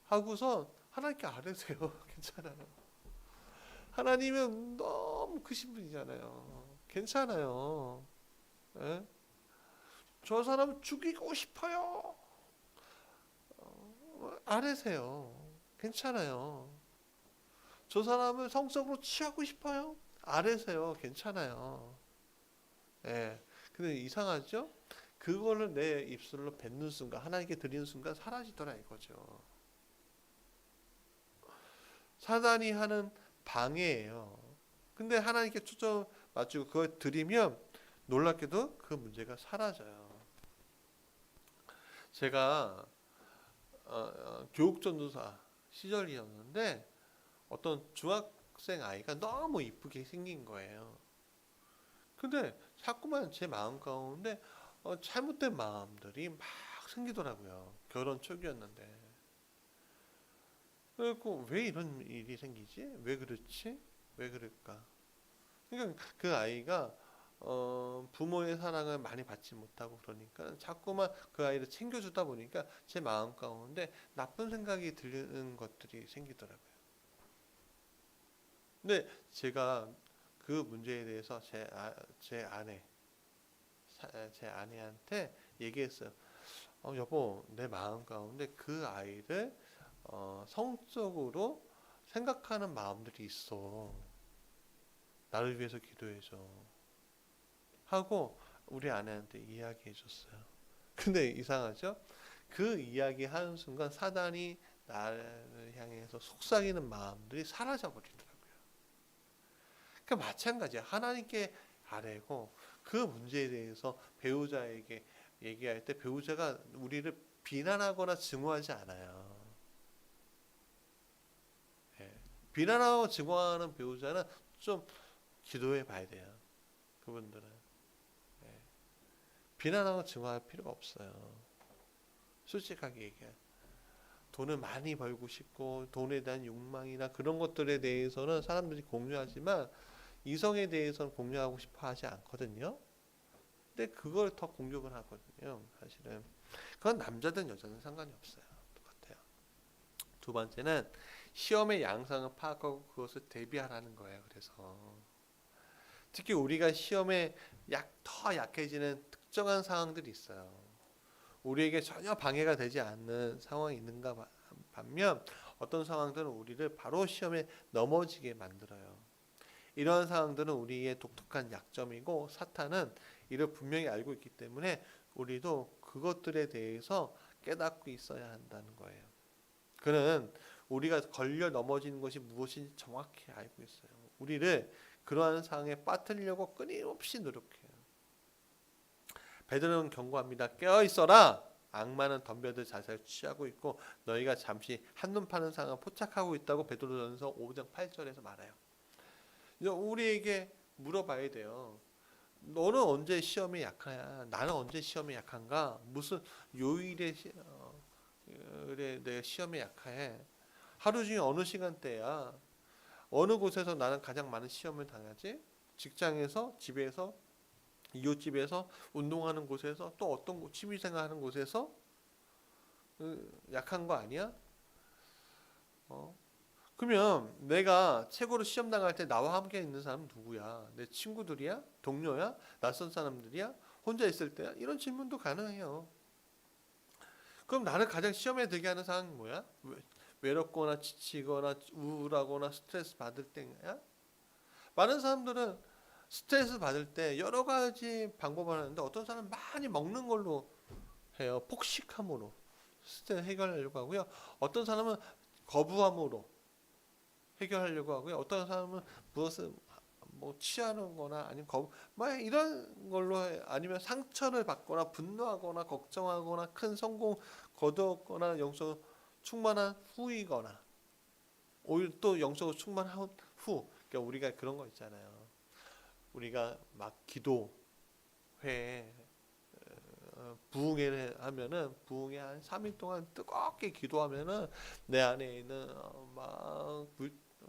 하고서 하나님께 아뢰세요. 괜찮아요. 하나님은 너무 크신 분이잖아요. 괜찮아요. 에? 저 사람 죽이고 싶어요. 아뢰세요. 괜찮아요. 저 사람을 성적으로 취하고 싶어요. 아뢰세요. 괜찮아요. 예. 근데 이상하죠? 그거를 내 입술로 뱉는 순간, 하나님께 드리는 순간 사라지더라 이거죠. 사단이 하는 방해예요. 근데 하나님께 초점 맞추고 그걸 드리면 놀랍게도 그 문제가 사라져요. 제가 교육전도사 시절이었는데 어떤 중학생 아이가 너무 이쁘게 생긴 거예요. 근데 자꾸만 제 마음 가운데 잘못된 마음들이 막 생기더라고요. 결혼 초기였는데. 그리고 왜 이런 일이 생기지? 왜 그렇지? 왜 그럴까? 그러니까 그 아이가 부모의 사랑을 많이 받지 못하고 그러니까 자꾸만 그 아이를 챙겨주다 보니까 제 마음 가운데 나쁜 생각이 드는 것들이 생기더라고요. 근데 제가 그 문제에 대해서 제 아내한테 얘기했어요. 여보, 내 마음 가운데 그 아이를 성적으로 생각하는 마음들이 있어. 나를 위해서 기도해줘. 하고 우리 아내한테 이야기해 줬어요. 근데 이상하죠? 그 이야기 하는 순간 사단이 나를 향해서 속삭이는 마음들이 사라져 버리더라고요. 그러니까 마찬가지야. 하나님께 아뢰고 그 문제에 대해서 배우자에게 얘기할 때 배우자가 우리를 비난하거나 증오하지 않아요. 예. 비난하고 증오하는 배우자는 좀 기도해 봐야 돼요. 그분들은. 예. 비난하고 증오할 필요가 없어요. 솔직하게 얘기해. 돈을 많이 벌고 싶고 돈에 대한 욕망이나 그런 것들에 대해서는 사람들이 공유하지만 이성에 대해서는 공유하고 싶어 하지 않거든요. 근데 그걸 더 공격을 하거든요. 사실은. 그건 남자든 여자든 상관이 없어요. 똑같아요. 두 번째는 시험의 양상을 파악하고 그것을 대비하라는 거예요. 그래서 특히 우리가 시험에 더 약해지는 특정한 상황들이 있어요. 우리에게 전혀 방해가 되지 않는 상황이 있는가 반면 어떤 상황들은 우리를 바로 시험에 넘어지게 만들어요. 이러한 상황들은 우리의 독특한 약점이고 사탄은 이를 분명히 알고 있기 때문에 우리도 그것들에 대해서 깨닫고 있어야 한다는 거예요. 그는 우리가 걸려 넘어지는 것이 무엇인지 정확히 알고 있어요. 우리를 그러한 상황에 빠뜨리려고 끊임없이 노력해요. 베드로는 경고합니다. 깨어 있어라. 악마는 덤벼들 자세를 취하고 있고 너희가 잠시 한눈 파는 상황을 포착하고 있다고 베드로전서 5장 8절에서 말해요. 우리에게 물어봐야 돼요. 너는 언제 시험에 약하냐? 나는 언제 시험에 약한가? 무슨 요일에 내가 시험에 약해? 하루 중에 어느 시간대야? 어느 곳에서 나는 가장 많은 시험을 당하지? 직장에서, 집에서, 이웃집에서, 운동하는 곳에서, 또 어떤 취미생활하는 곳에서 약한 거 아니야? 그러면 내가 최고로 시험 당할 때 나와 함께 있는 사람은 누구야? 내 친구들이야? 동료야? 낯선 사람들이야? 혼자 있을 때야? 이런 질문도 가능해요. 그럼 나를 가장 시험에 들게 하는 상황이 뭐야? 외롭거나 지치거나 우울하거나 스트레스 받을 때야? 많은 사람들은 스트레스 받을 때 여러 가지 방법을 하는데 어떤 사람은 많이 먹는 걸로 해요. 폭식함으로 스트레스 해결하려고 하고요. 어떤 사람은 거부함으로 해결하려고 하고요. 어떤 사람은 무엇을 취하는 거나 아니면 이런 걸로 아니면 상처를 받거나 분노하거나 걱정하거나 큰 성공 거두었거나 영적 충만한 후이거나 오히려 또 영적으로 충만한 후. 그러니까 우리가 그런 거 있잖아요. 우리가 막 기도회에 부흥회를 하면은 부흥회 한 3일 동안 뜨겁게 기도하면은 내 안에 있는 막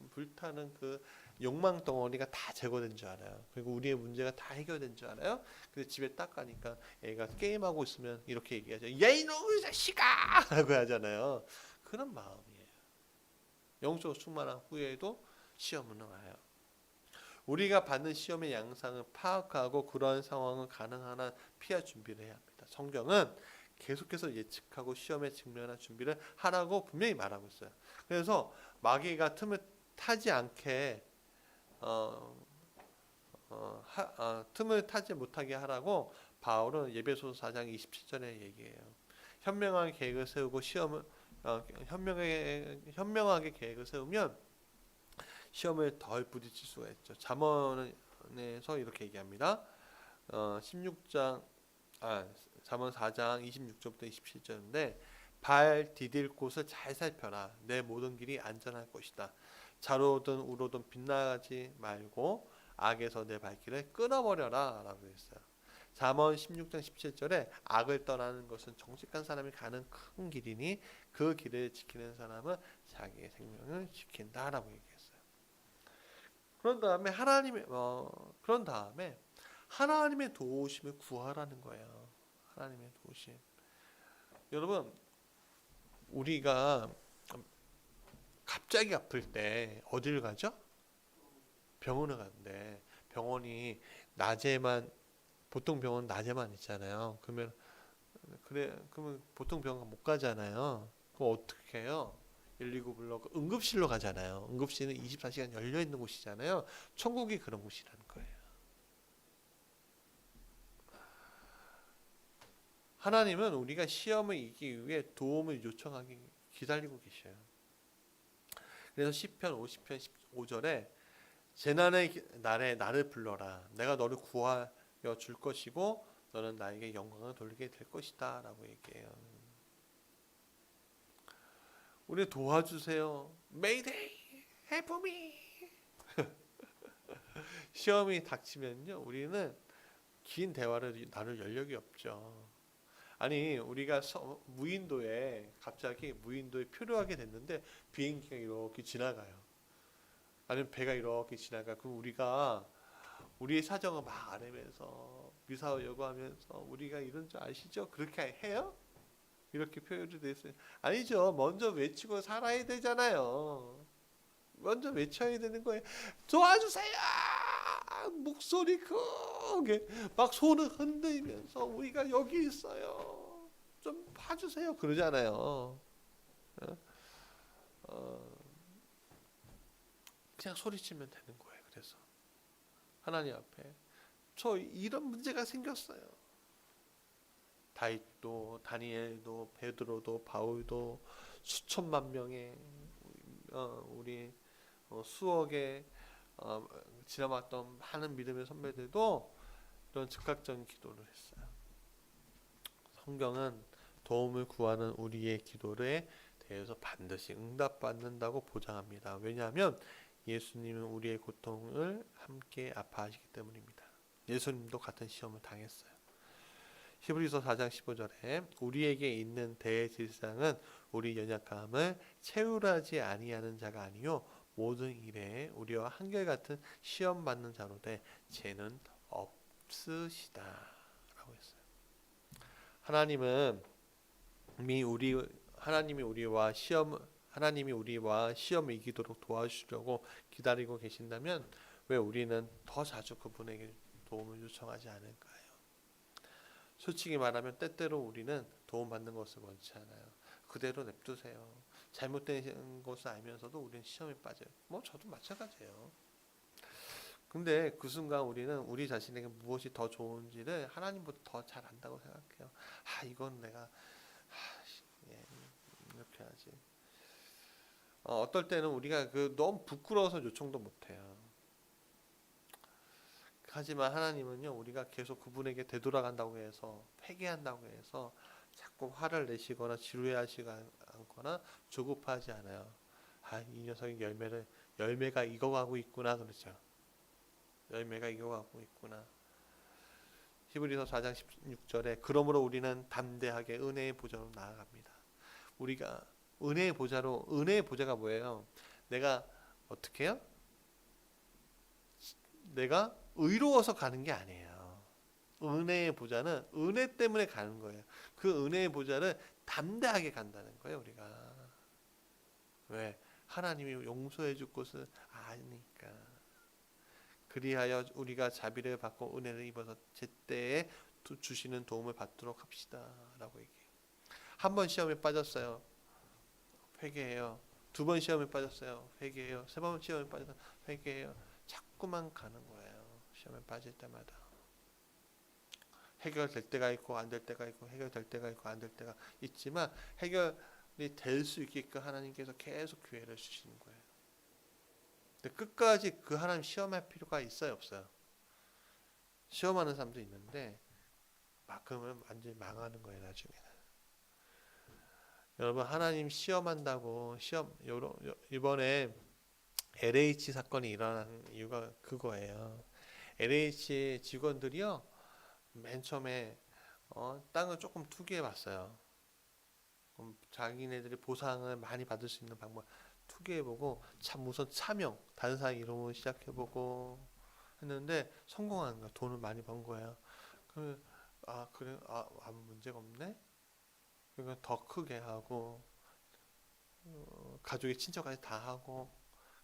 불타는 그 욕망 덩어리가 다 제거된 줄 알아요. 그리고 우리의 문제가 다 해결된 줄 알아요. 그래서 집에 딱 가니까 애가 게임하고 있으면 이렇게 얘기하죠. 야 이놈의 자식아! 라고 하잖아요. 그런 마음이에요. 영적으로 충만한 후에도 시험은 와요. 우리가 받는 시험의 양상을 파악하고 그러한 상황을 가능한 한 피할 준비를 해야 합니다. 성경은 계속해서 예측하고 시험에 직면할 준비를 하라고 분명히 말하고 있어요. 그래서 마귀가 틈을 타지 않게 틈을 타지 못하게 하라고 바울은 예배소서 4장 27절에 얘기해요. 현명하게 계획을 세우고 현명하게 계획을 세우면 시험을 덜 부딪힐 수가 있죠. 잠언에서 이렇게 얘기합니다. 16장 잠언 4장 26절부터 27절인데 발 디딜 곳을 잘 살펴라. 내 모든 길이 안전할 것이다. 좌로든 우로든 빗나가지 말고 악에서 내 발길을 끊어버려라 라고 했어요. 잠언 16장 17절에 악을 떠나는 것은 정직한 사람이 가는 큰 길이니 그 길을 지키는 사람은 자기의 생명을 지킨다라고 얘기했어요. 그런 다음에 하나님의 도우심을 구하라는 거예요. 하나님의 도우심. 여러분, 우리가 갑자기 아플 때 어디를 가죠? 병원을 가는데 병원이 보통 병원 낮에만 있잖아요. 그러면 보통 병원 못 가잖아요. 그럼 어떻게 해요? 119 불러서 응급실로 가잖아요. 응급실은 24시간 열려 있는 곳이잖아요. 천국이 그런 곳이라는 거예요. 하나님은 우리가 시험을 이기기 위해 도움을 요청하기 기다리고 계셔요. 그래서 시편 50편 15절에 재난의 날에 나를 불러라. 내가 너를 구하여 줄 것이고 너는 나에게 영광을 돌리게 될 것이다 라고 얘기해요. 우리 도와주세요. Mayday, help me. 시험이 닥치면요, 우리는 긴 대화를 나눌 여력이 없죠. 아니, 우리가 갑자기 무인도에 표류하게 됐는데 비행기가 이렇게 지나가요. 아니면 배가 이렇게 지나가. 그럼 우리가 우리의 사정을 막 아뢰면서 미사오 요구하면서 우리가 이런 줄 아시죠? 그렇게 해요? 이렇게 표현이 됐어요. 아니죠. 먼저 외치고 살아야 되잖아요. 먼저 외쳐야 되는 거예요. 도와주세요. 목소리 크게 막 손을 흔들면서 우리가 여기 있어요. 좀 봐주세요. 그러잖아요. 그냥 소리치면 되는 거예요. 그래서 하나님 앞에 저 이런 문제가 생겼어요. 다윗도 다니엘도 베드로도 바울도 수천만 명의 우리 수억의 지나왔던 많은 믿음의 선배들도 이런 즉각적인 기도를 했어요. 성경은 도움을 구하는 우리의 기도에 대해서 반드시 응답받는다고 보장합니다. 왜냐하면 예수님은 우리의 고통을 함께 아파하시기 때문입니다. 예수님도 같은 시험을 당했어요. 히브리서 4장 15절에 우리에게 있는 대질상은 우리 연약함을 채울하지 아니하는 자가 아니요 모든 일에 우리와 한결같은 시험 받는 자로되 죄는 없으시다 라고 했어요. 하나님이 우리와 시험을 이기도록 도와주시려고 기다리고 계신다면 왜 우리는 더 자주 그분에게 도움을 요청하지 않을까요? 솔직히 말하면 때때로 우리는 도움받는 것을 원치 않아요. 그대로 냅두세요. 잘못된 것을 알면서도 우리는 시험에 빠져요. 저도 마찬가지예요. 근데 그 순간 우리는 우리 자신에게 무엇이 더 좋은지를 하나님보다 더 잘 안다고 생각해요. 이건 내가 이렇게 하지. 어떨 때는 우리가 너무 부끄러워서 요청도 못해요. 하지만 하나님은요, 우리가 계속 그분에게 되돌아간다고 해서 회개한다고 해서 자꾸 화를 내시거나 지루해하지 않거나 조급하지 않아요. 이 녀석이 열매가 익어가고 있구나 그러죠. 열매가 익어가고 있구나. 히브리서 4장 16절에 그러므로 우리는 담대하게 은혜의 보좌로 나아갑니다. 우리가 은혜의 보좌가 뭐예요? 내가 어떻게 해요? 내가 의로워서 가는 게 아니에요. 은혜의 보좌는 은혜 때문에 가는 거예요. 그 은혜의 보좌를 담대하게 간다는 거예요, 우리가. 왜? 하나님이 용서해 줄 것을 아니까. 그리하여 우리가 자비를 받고 은혜를 입어서 제때에 주시는 도움을 받도록 합시다 라고 얘기해요. 한 번 시험에 빠졌어요. 회개해요. 두 번 시험에 빠졌어요. 회개해요. 세 번 시험에 빠져서 회개해요. 자꾸만 가는 거예요. 시험에 빠질 때마다. 해결될 때가 있고 안 될 때가 있고 해결될 때가 있고 안 될 때가 있지만 해결이 될 수 있게끔 하나님께서 계속 기회를 주시는 거예요. 근데 끝까지 그 하나님 시험할 필요가 있어요, 없어요? 시험하는 사람도 있는데 그러면 완전히 망하는 거예요, 나중에는. 여러분, 하나님 시험한다고 이번에 LH 사건이 일어난 이유가 그거예요. LH 직원들이요, 맨 처음에 땅을 조금 투기해 봤어요. 자기네들이 보상을 많이 받을 수 있는 방법 투기해보고 우선 다른 사람 이름으로 시작해보고 했는데 성공한 거야. 돈을 많이 번 거예요. 그래 아무 문제가 없네. 그러니까 더 크게 하고 가족의 친척까지 다 하고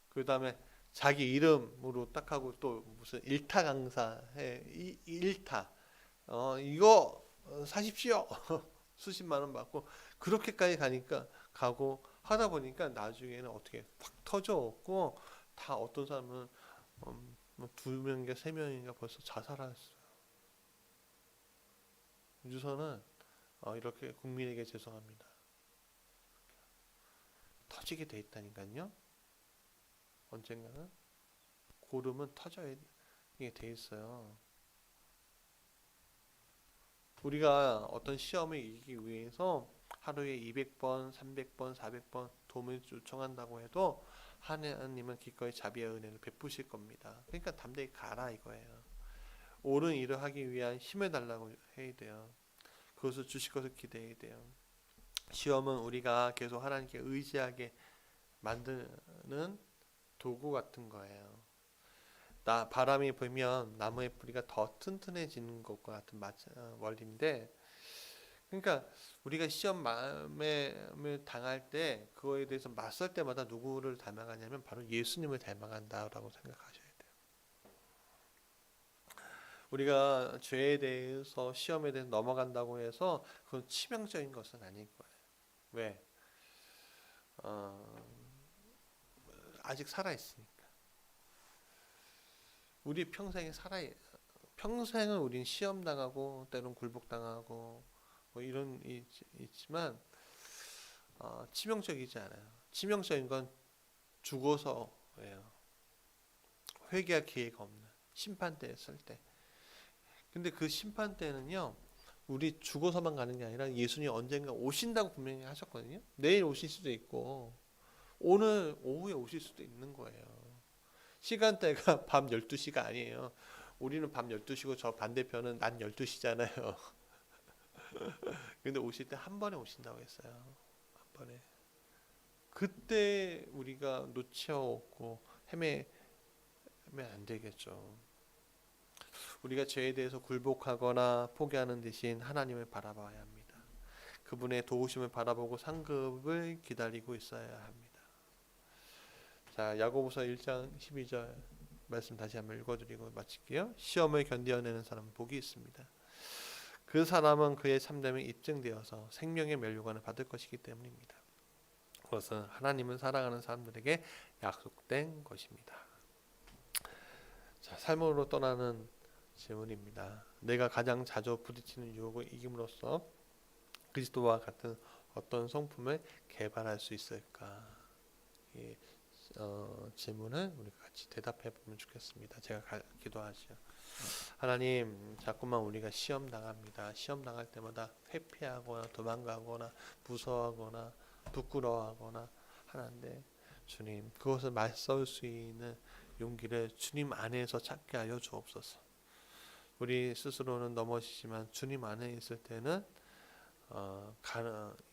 그 다음에 자기 이름으로 딱 하고 또 무슨 일타 강사해 일타 이거 사십시오. 수십만 원 받고 그렇게까지 가고 하다 보니까 나중에는 어떻게 확 터져갖고 다 어떤 사람은 두 명인가 세 명인가 벌써 자살했어요. 우주선은 이렇게 국민에게 죄송합니다. 터지게 돼 있다니까요. 언젠가는 고름은 터져야 돼 있어요. 우리가 어떤 시험을 이기기 위해서 하루에 200번, 300번, 400번 도움을 요청한다고 해도 하나님은 기꺼이 자비와 은혜를 베푸실 겁니다. 그러니까 담대히 가라 이거예요. 옳은 일을 하기 위한 힘을 달라고 해야 돼요. 그것을 주실 것을 기대해야 돼요. 시험은 우리가 계속 하나님께 의지하게 만드는 도구 같은 거예요. 바람이 불면 나무의 뿌리가 더 튼튼해지는 것과 같은 원리인데, 그러니까 우리가 시험을 당할 때 그거에 대해서 맞설 때마다 누구를 닮아가냐면 바로 예수님을 닮아간다라고 생각하셔야 돼요. 우리가 죄에 대해서 시험에 대해서 넘어간다고 해서 그건 치명적인 것은 아닐 거예요. 왜? 아직 살아있으니까. 우리 평생은 우린 시험 당하고 때론 굴복 당하고 이런 있지만 치명적이지 않아요. 치명적인 건 죽어서예요. 회개할 기회가 없는 심판대에 설 때. 근데 그 심판대는요, 우리 죽어서만 가는 게 아니라 예수님이 언젠가 오신다고 분명히 하셨거든요. 내일 오실 수도 있고 오늘 오후에 오실 수도 있는 거예요. 시간대가 밤 12시가 아니에요. 우리는 밤 12시고 저 반대편은 낮 12시잖아요. 근데 오실 때 한 번에 오신다고 했어요. 한 번에. 그때 우리가 놓쳐오고 헤매면 안 되겠죠. 우리가 죄에 대해서 굴복하거나 포기하는 대신 하나님을 바라봐야 합니다. 그분의 도우심을 바라보고 상급을 기다리고 있어야 합니다. 자, 야고보서 1장 12절 말씀 다시 한번 읽어드리고 마칠게요. 시험을 견디어내는 사람은 복이 있습니다. 그 사람은 그의 참됨이 입증되어서 생명의 면류관을 받을 것이기 때문입니다. 그것은 하나님을 사랑하는 사람들에게 약속된 것입니다. 자, 삶으로 떠나는 질문입니다. 내가 가장 자주 부딪히는 유혹을 이김으로써 그리스도와 같은 어떤 성품을 개발할 수 있을까? 이 질문을 우리가 같이 대답해 보면 좋겠습니다. 제가 기도하시죠. 하나님, 자꾸만 우리가 시험 당합니다. 시험 당할 때마다 회피하거나 도망가거나 무서워하거나 부끄러워하거나 하는데 주님, 그것을 맞설 수 있는 용기를 주님 안에서 찾게 하여 주옵소서. 우리 스스로는 넘어지지만 주님 안에 있을 때는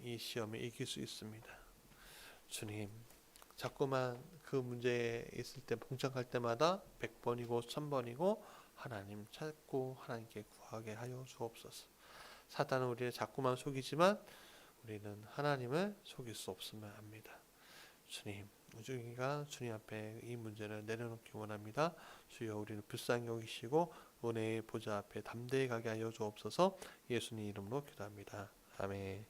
이 시험에 이길 수 있습니다. 주님, 자꾸만 그 문제에 있을 때 봉착할 때마다 100번이고 1000번이고 하나님 찾고 하나님께 구하게 하여 주옵소서. 사단은 우리를 자꾸만 속이지만 우리는 하나님을 속일 수 없음을 압니다. 주님, 우리가 주님 앞에 이 문제를 내려놓기 원합니다. 주여, 우리를 불쌍히 여기시고 은혜의 보좌 앞에 담대히 가게 하여 주옵소서. 예수님 이름으로 기도합니다. 아멘.